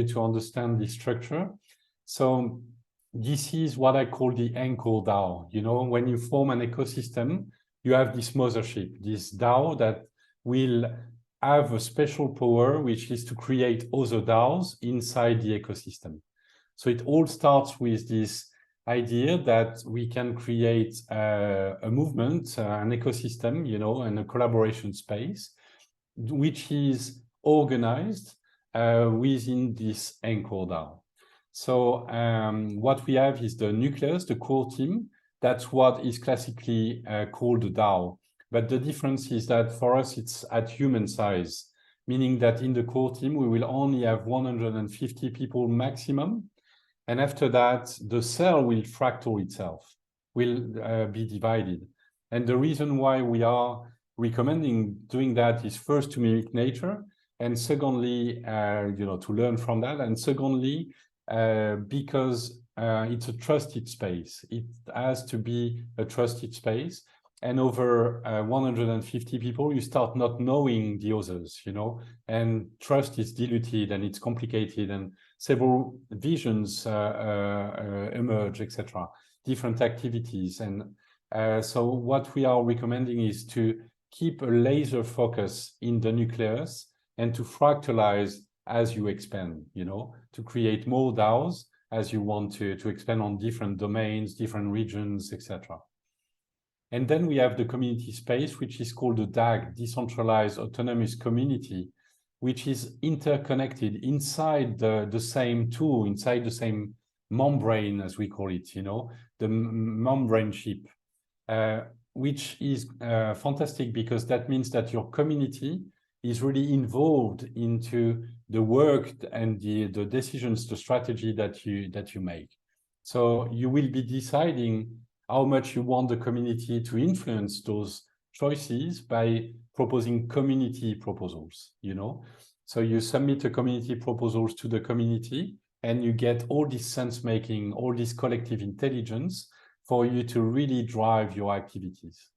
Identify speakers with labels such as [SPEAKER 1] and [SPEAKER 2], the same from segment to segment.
[SPEAKER 1] to understand the structure. So this is what I call the anchor DAO. You know, when you form an ecosystem, you have this mothership, this DAO that will have a special power, which is to create other DAOs inside the ecosystem. So it all starts with this idea that we can create a movement, an ecosystem, you know, and a collaboration space, which is organized within this anchor DAO. So what we have is the nucleus, the core team. That's what is classically called a DAO. But the difference is that for us, it's at human size, meaning that in the core team, we will only have 150 people maximum. And after that, the cell will fractal itself, will be divided. And the reason why we are recommending doing that is first to mimic nature, and secondly, you know, to learn from that, and secondly, because it's a trusted space. It has to be a trusted space. And over 150 people, you start not knowing the others, you know, and trust is diluted and it's complicated and several visions emerge, etc., different activities. And so what we are recommending is to keep a laser focus in the nucleus and to fractalize as you expand, you know, to create more DAOs as you want to expand on different domains, different regions, etc. And then we have the community space, which is called the DAG, Decentralized Autonomous Community, which is interconnected inside the same tool, inside the same membrane, as we call it, you know, the membrane chip, which is fantastic because that means that your community is really involved into the work and the decisions, the strategy that you make. So you will be deciding how much you want the community to influence those choices by proposing community proposals, you know. So you submit a community proposals to the community and you get all this sense making, all this collective intelligence for you to really drive your activities.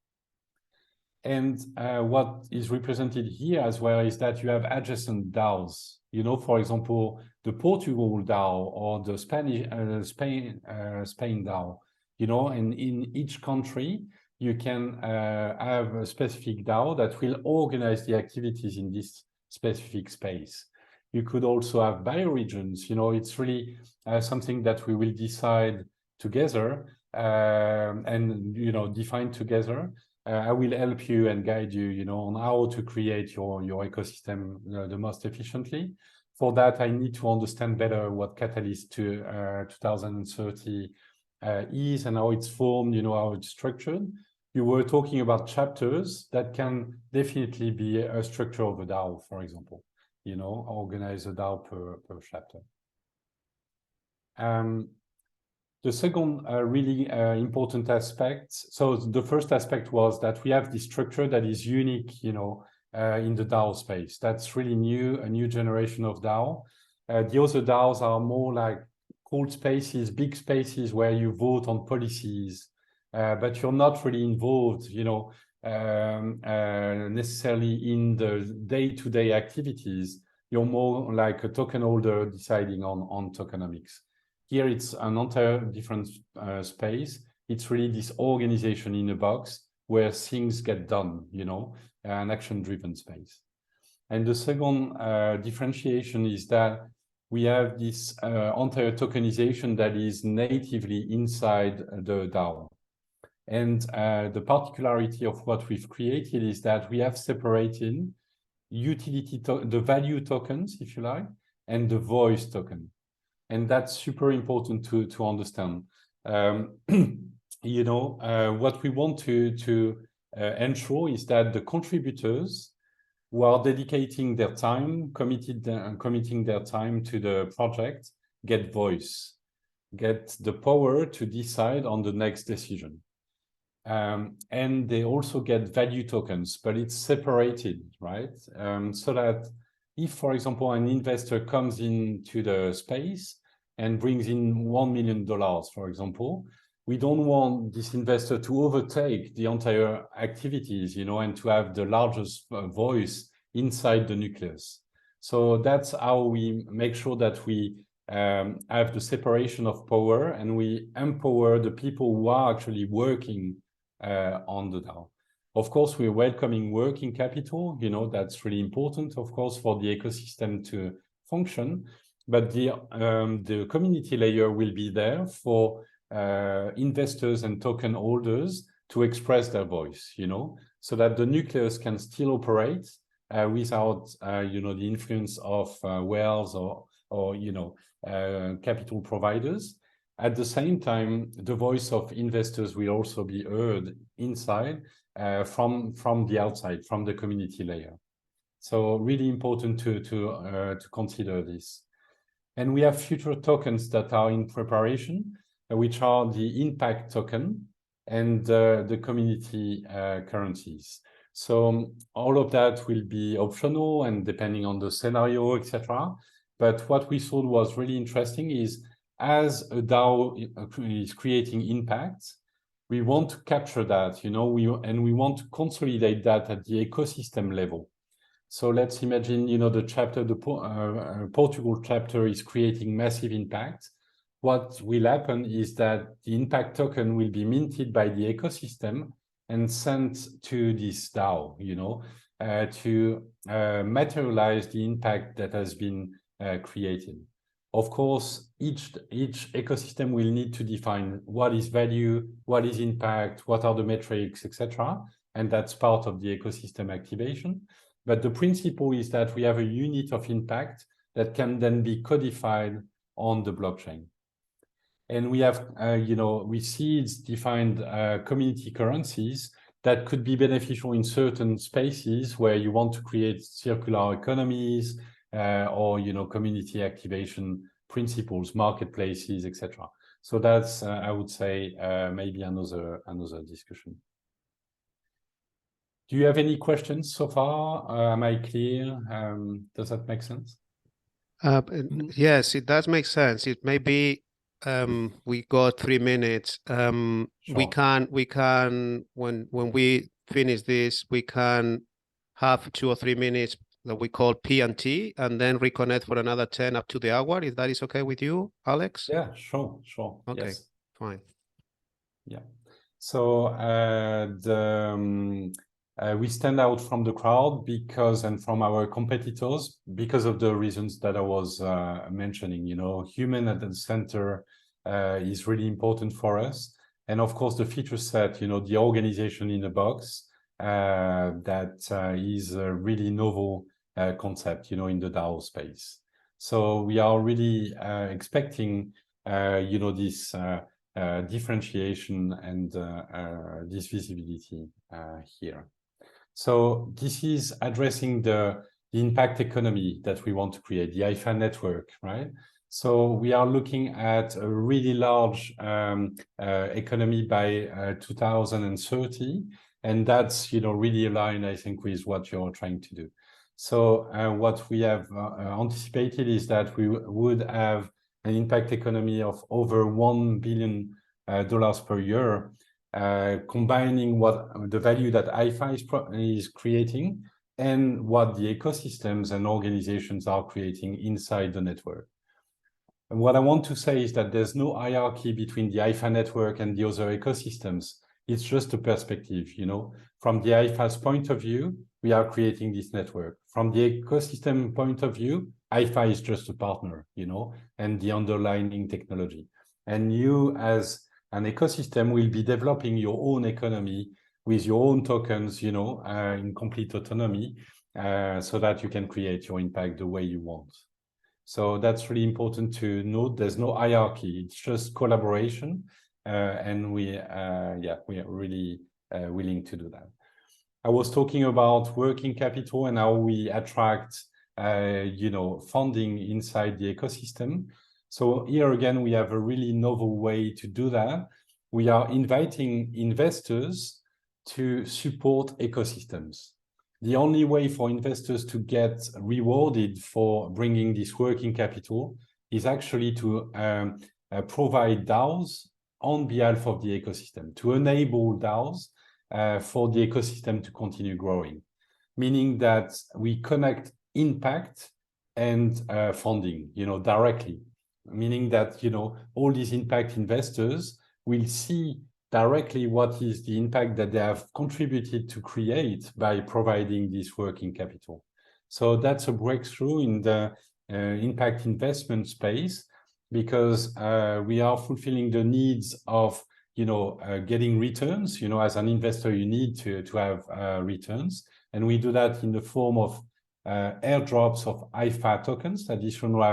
[SPEAKER 1] And what is represented here as well is that you have adjacent DAOs. You know, for example, the Portugal DAO or the Spain DAO. You know, and in each country, you can have a specific DAO that will organize the activities in this specific space. You could also have bioregions. You know, it's really something that we will decide together and, you know, define together. I will help you and guide you, you know, on how to create your ecosystem the most efficiently. For that, I need to understand better what Catalyst to 2030 is and how it's formed, you know, how it's structured. You were talking about chapters that can definitely be a structure of a DAO, for example, you know, organize a DAO per chapter. The second really important aspect, so the first aspect was that we have this structure that is unique, you know, in the DAO space. That's really new, a new generation of DAO. The other DAOs are more like cold spaces, big spaces where you vote on policies, but you're not really involved, you know, necessarily in the day-to-day activities. You're more like a token holder deciding on tokenomics. Here it's an entire different space. It's really this organization in a box where things get done, you know, an action-driven space. And the second differentiation is that we have this entire tokenization that is natively inside the DAO. And the particularity of what we've created is that we have separated the value tokens, if you like, and the voice token. And that's super important to understand. You know, what we want to ensure is that the contributors who are dedicating their time, committing their time to the project, get voice, get the power to decide on the next decision. And they also get value tokens, but it's separated, right? So that if, for example, an investor comes into the space and brings in $1 million, for example, we don't want this investor to overtake the entire activities, you know, and to have the largest voice inside the nucleus. So that's how we make sure that we have the separation of power, and we empower the people who are actually working on the DAO. Of course, we're welcoming working capital. That's really important, of course, for the ecosystem to function. But the community layer will be there for investors and token holders to express their voice, so that the nucleus can still operate without, the influence of whales or capital providers. At the same time, the voice of investors will also be heard inside from the outside, from the community layer. So really important to consider this. And we have future tokens that are in preparation, which are the impact token and the community currencies. So all of that will be optional and depending on the scenario, etc. But what we thought was really interesting is, as a DAO is creating impact, we want to capture that, and we want to consolidate that at the ecosystem level. So let's imagine, the chapter, the Portugal chapter is creating massive impact. What will happen is that the impact token will be minted by the ecosystem and sent to this DAO, to materialize the impact that has been created. Of course, each ecosystem will need to define what is value, what is impact, what are the metrics, etc. And that's part of the ecosystem activation. But the principle is that we have a unit of impact that can then be codified on the blockchain. And we have, with seeds defined community currencies that could be beneficial in certain spaces where you want to create circular economies or, community activation principles, marketplaces, etc. So that's, I would say, maybe another discussion. Do you have any questions so far? Am I clear? Does that make sense?
[SPEAKER 2] Yes, it does make sense. It may be we got 3 minutes.
[SPEAKER 1] Sure.
[SPEAKER 2] We can when we finish this, we can have 2 or 3 minutes that we call P&T, and then reconnect for another 10 up to the hour. If that is okay with you, Alex?
[SPEAKER 1] Yeah, sure.
[SPEAKER 2] Okay,
[SPEAKER 1] yes.
[SPEAKER 2] Fine.
[SPEAKER 1] Yeah. So we stand out from the crowd and from our competitors because of the reasons that I was mentioning. Human at the center is really important for us. And of course, the feature set, the organization in a box, that is a really novel concept, in the DAO space. So we are really expecting, this differentiation and this visibility here. So this is addressing the impact economy that we want to create, the IFA network, right? So we are looking at a really large economy by 2030, and that's really aligned, I think, with what you're trying to do. So what we have anticipated is that we would have an impact economy of over $1 billion per year, combining what the value that IFA is creating and what the ecosystems and organizations are creating inside the network. And what I want to say is that there's no hierarchy between the IFA network and the other ecosystems. It's just a perspective, From the IFA's point of view, we are creating this network. From the ecosystem point of view, IFA is just a partner, and the underlying technology. And you, as an ecosystem, will be developing your own economy with your own tokens, in complete autonomy, so that you can create your impact the way you want. So that's really important to note. There's no hierarchy. It's just collaboration, and we are really willing to do that. I was talking about working capital and how we attract, funding inside the ecosystem. So here again, we have a really novel way to do that. We are inviting investors to support ecosystems. The only way for investors to get rewarded for bringing this working capital is actually to provide DAOs on behalf of the ecosystem, to enable DAOs for the ecosystem to continue growing, meaning that we connect impact and funding, directly, meaning that, all these impact investors will see directly what is the impact that they have contributed to create by providing this working capital. So that's a breakthrough in the impact investment space, because we are fulfilling the needs of getting returns. As an investor, you need to have returns, and we do that in the form of airdrops of IFA tokens, additional